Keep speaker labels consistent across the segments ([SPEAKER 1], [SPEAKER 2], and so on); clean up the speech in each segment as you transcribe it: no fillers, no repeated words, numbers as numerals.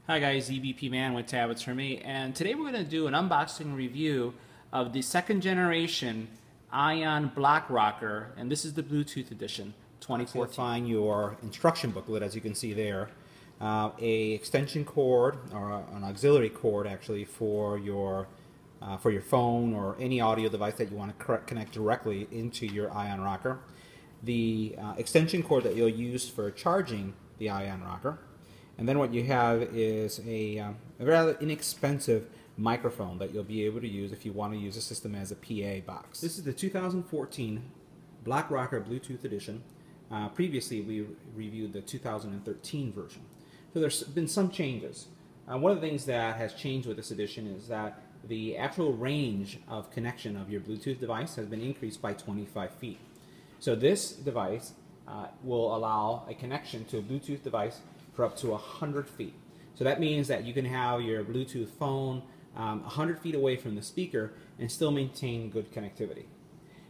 [SPEAKER 1] Hi guys, EBPMAN with Tablets for Me, and today we're going to do an unboxing review of the second generation Ion Block Rocker, and this is the Bluetooth edition, 2014.
[SPEAKER 2] Find your instruction booklet, as you can see there, a extension cord or an auxiliary cord actually for your phone or any audio device that you want to connect directly into your Ion Rocker. The extension cord that you'll use for charging the Ion Rocker. And then what you have is a rather inexpensive microphone that you'll be able to use if you want to use the system as a PA box. This is the 2014 Block Rocker Bluetooth edition. Previously we reviewed the 2013 version. So there's been some changes. One of the things that has changed with this edition is that the actual range of connection of your Bluetooth device has been increased by 25 feet. So this device will allow a connection to a Bluetooth device for up to 100 feet. So that means that you can have your Bluetooth phone 100 feet away from the speaker and still maintain good connectivity.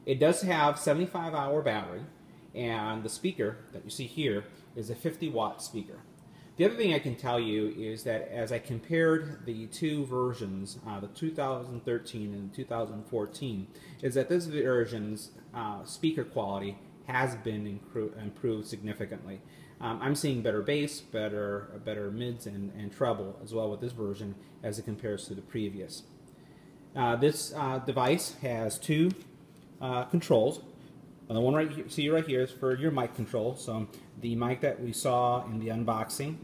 [SPEAKER 2] It does have 75-hour battery, and the speaker that you see here is a 50-watt speaker. The other thing I can tell you is that as I compared the two versions, the 2013 and 2014, is that this version's speaker quality has been improved significantly. I'm seeing better bass, better mids and treble as well with this version as it compares to the previous. This device has two controls. The one right here, see right here is for your mic control. So the mic that we saw in the unboxing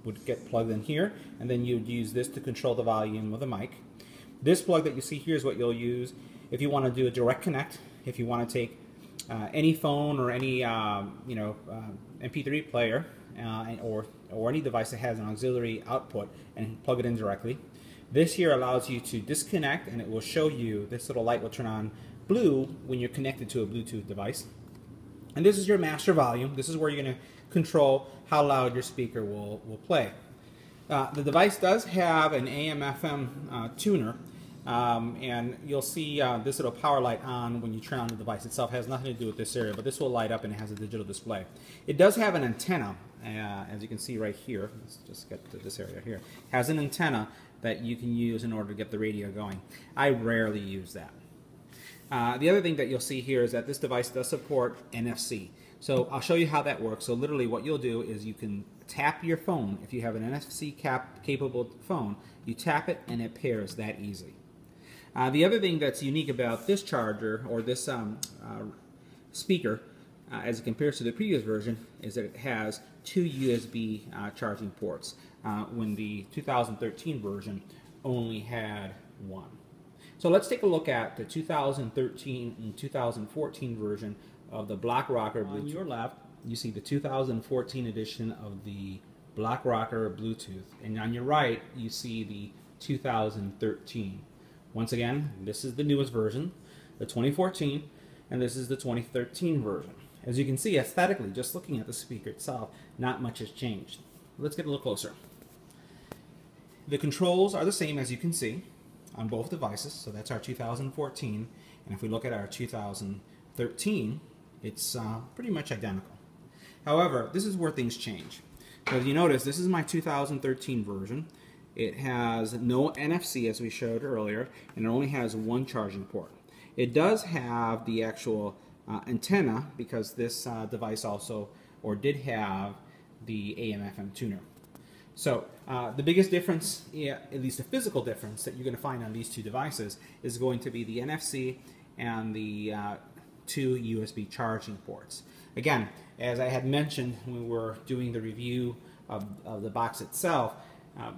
[SPEAKER 2] would get plugged in here, and then you'd use this to control the volume of the mic. This plug that you see here is what you'll use if you want to do a direct connect, if you want to take any phone or any MP3 player or any device that has an auxiliary output and plug it in directly. This here allows you to disconnect, and it will show you, this little light will turn on blue when you're connected to a Bluetooth device. And this is your master volume. This is where you're going to control how loud your speaker will play. The device does have an AM/FM tuner. And you'll see this little power light on when you turn on the device itself. It has nothing to do with this area, but this will light up and it has a digital display. It does have an antenna, as you can see right here. Let's just get to this area here. It has an antenna that you can use in order to get the radio going. I rarely use that. The other thing that you'll see here is that this device does support NFC. So I'll show you how that works. So literally what you'll do is you can tap your phone. If you have an NFC capable phone, you tap it and it pairs that easily. The other thing that's unique about this charger, or this speaker, as it compares to the previous version, is that it has two USB charging ports, when the 2013 version only had one. So let's take a look at the 2013 and 2014 version of the Block Rocker Bluetooth. On your left, you see the 2014 edition of the Block Rocker Bluetooth, and on your right, you see the 2013. Once again, this is the newest version, the 2014, and this is the 2013 version. As you can see, aesthetically, just looking at the speaker itself, not much has changed. Let's get a little closer. The controls are the same, as you can see, on both devices. So that's our 2014, and if we look at our 2013, it's pretty much identical. However, this is where things change. So as you notice, this is my 2013 version. It has no NFC, as we showed earlier, and it only has one charging port. It does have the actual antenna, because this device also, or did have, the AM/FM tuner. So the biggest difference, at least the physical difference that you're going to find on these two devices, is going to be the NFC and the two USB charging ports. Again, as I had mentioned when we were doing the review of the box itself,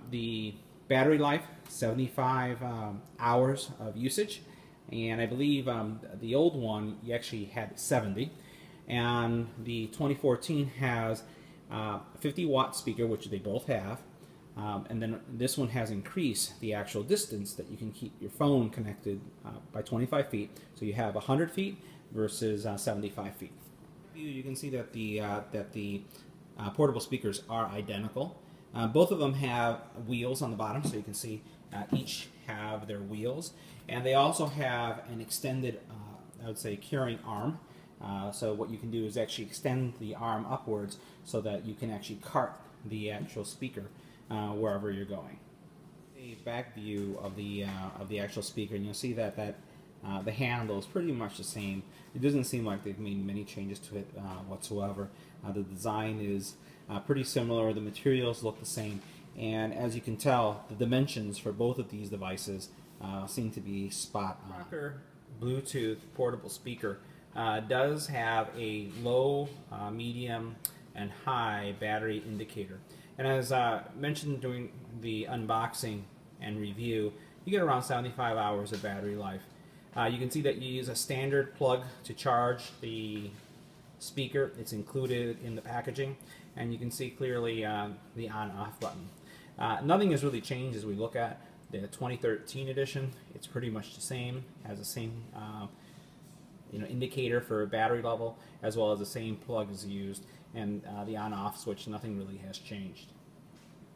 [SPEAKER 2] the battery life, 75 hours of usage, and I believe the old one you actually had 70, and the 2014 has a 50-watt speaker, which they both have, and then this one has increased the actual distance that you can keep your phone connected by 25 feet, so you have 100 feet versus 75 feet. You can see that the portable speakers are identical. Both of them have wheels on the bottom, so you can see each have their wheels, and they also have an extended, I would say, carrying arm. So what you can do is actually extend the arm upwards so that you can actually cart the actual speaker wherever you're going. A back view of the actual speaker, and you'll see that the handle is pretty much the same. It doesn't seem like they've made many changes to it whatsoever. The design is pretty similar. The materials look the same, and as you can tell, the dimensions for both of these devices seem to be spot on. Rocker Bluetooth portable speaker does have a low, medium, and high battery indicator. And as mentioned during the unboxing and review, you get around 75 hours of battery life. You can see that you use a standard plug to charge the speaker. It's included in the packaging, and you can see clearly the on-off button. Nothing has really changed as we look at the 2013 edition. It's pretty much the same, has the same indicator for battery level, as well as the same plug is used, and the on-off switch, nothing really has changed.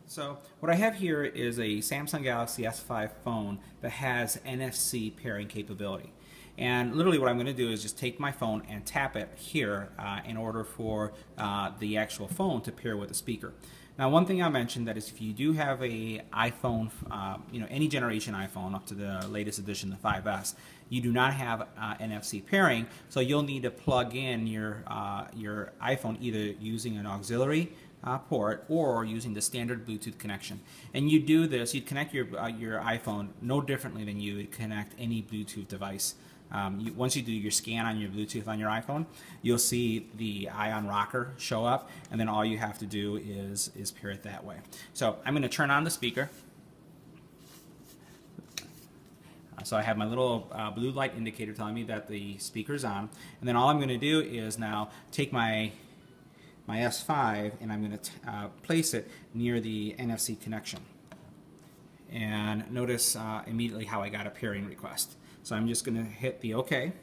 [SPEAKER 2] So what I have here is a Samsung Galaxy S5 phone that has NFC pairing capability. And literally what I'm going to do is just take my phone and tap it here in order for the actual phone to pair with the speaker. Now, one thing I mentioned that is if you do have a iPhone, any generation iPhone up to the latest edition, the 5S, you do not have NFC pairing, so you'll need to plug in your iPhone either using an auxiliary port or using the standard Bluetooth connection. And you do this, you connect your iPhone no differently than you would connect any Bluetooth device. Once you do your scan on your Bluetooth on your iPhone, you'll see the Ion rocker show up, and then all you have to do is pair it that way. So I'm going to turn on the speaker. So I have my little blue light indicator telling me that the speaker's on, and then all I'm going to do is now take my S5 and I'm going to place it near the NFC connection. And notice immediately how I got a pairing request. So I'm just going to hit the OK.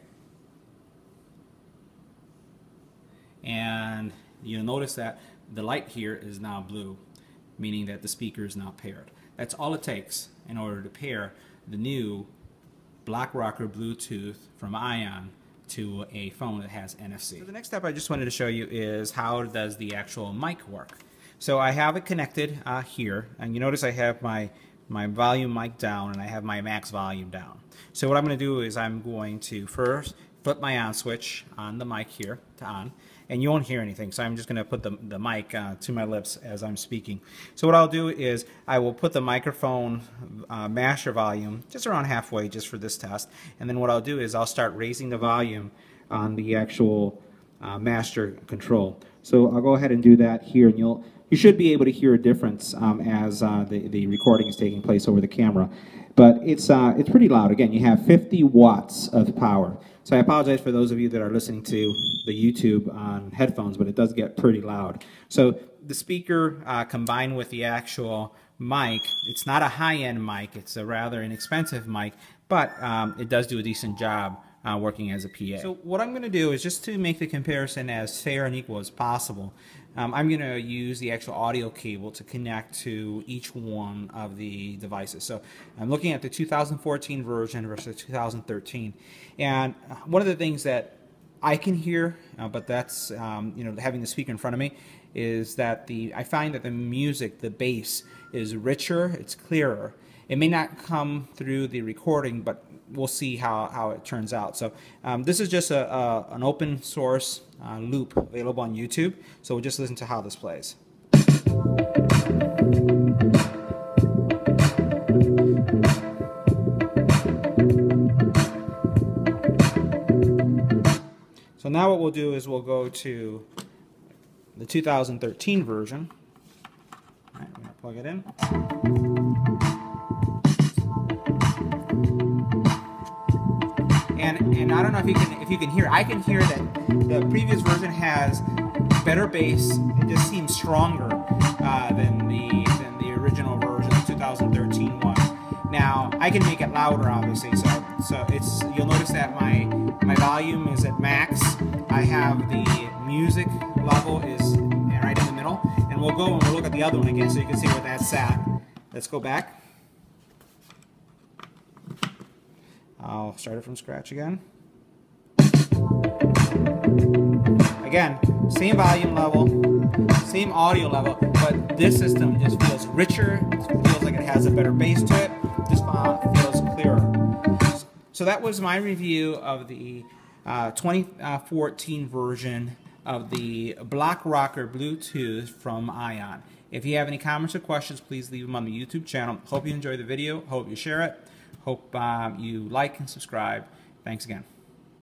[SPEAKER 2] And you'll notice that the light here is now blue, meaning that the speaker is now paired. That's all it takes in order to pair the new BlackRocker Bluetooth from Ion to a phone that has NFC. So the next step I just wanted to show you is how does the actual mic work. So I have it connected here, and you notice I have my volume mic down and I have my max volume down. So what I'm going to do is I'm going to first flip my on switch on the mic here to on, and you won't hear anything, so I'm just going to put the mic to my lips as I'm speaking. So what I'll do is I will put the microphone master volume just around halfway just for this test, and then what I'll do is I'll start raising the volume on the actual master control. So I'll go ahead and do that here, and you should be able to hear a difference as the recording is taking place over the camera. But it's pretty loud. Again, you have 50 watts of power. So I apologize for those of you that are listening to the YouTube on headphones, but it does get pretty loud. So the speaker combined with the actual mic, it's not a high-end mic, it's a rather inexpensive mic, but it does do a decent job working as a PA. So what I'm going to do is just to make the comparison as fair and equal as possible, I'm going to use the actual audio cable to connect to each one of the devices. So I'm looking at the 2014 version versus 2013. And one of the things that I can hear, but that's having the speaker in front of me, is that I find that the music, the bass, is richer, it's clearer. It may not come through the recording, but we'll see how it turns out. So this is just an open source loop available on YouTube. So we'll just listen to how this plays. So now what we'll do is we'll go to the 2013 version. All right, I'm going to plug it in. And I don't know if you can hear. I can hear that the previous version has better bass. It just seems stronger than the original version, the 2013 one. Now I can make it louder, obviously. So you'll notice that my volume is at max. I have the music level is right in the middle, and we'll go and we'll look at the other one again so you can see where that's at. Let's go back. I'll start it from scratch again. Again, same volume level, same audio level, but this system just feels richer, feels like it has a better bass to it. This feels clearer. So that was my review of the 2014 version of the Block Rocker Bluetooth from ION. If you have any comments or questions, please leave them on the YouTube channel. Hope you enjoy the video. Hope you share it. Hope you like and subscribe. Thanks again.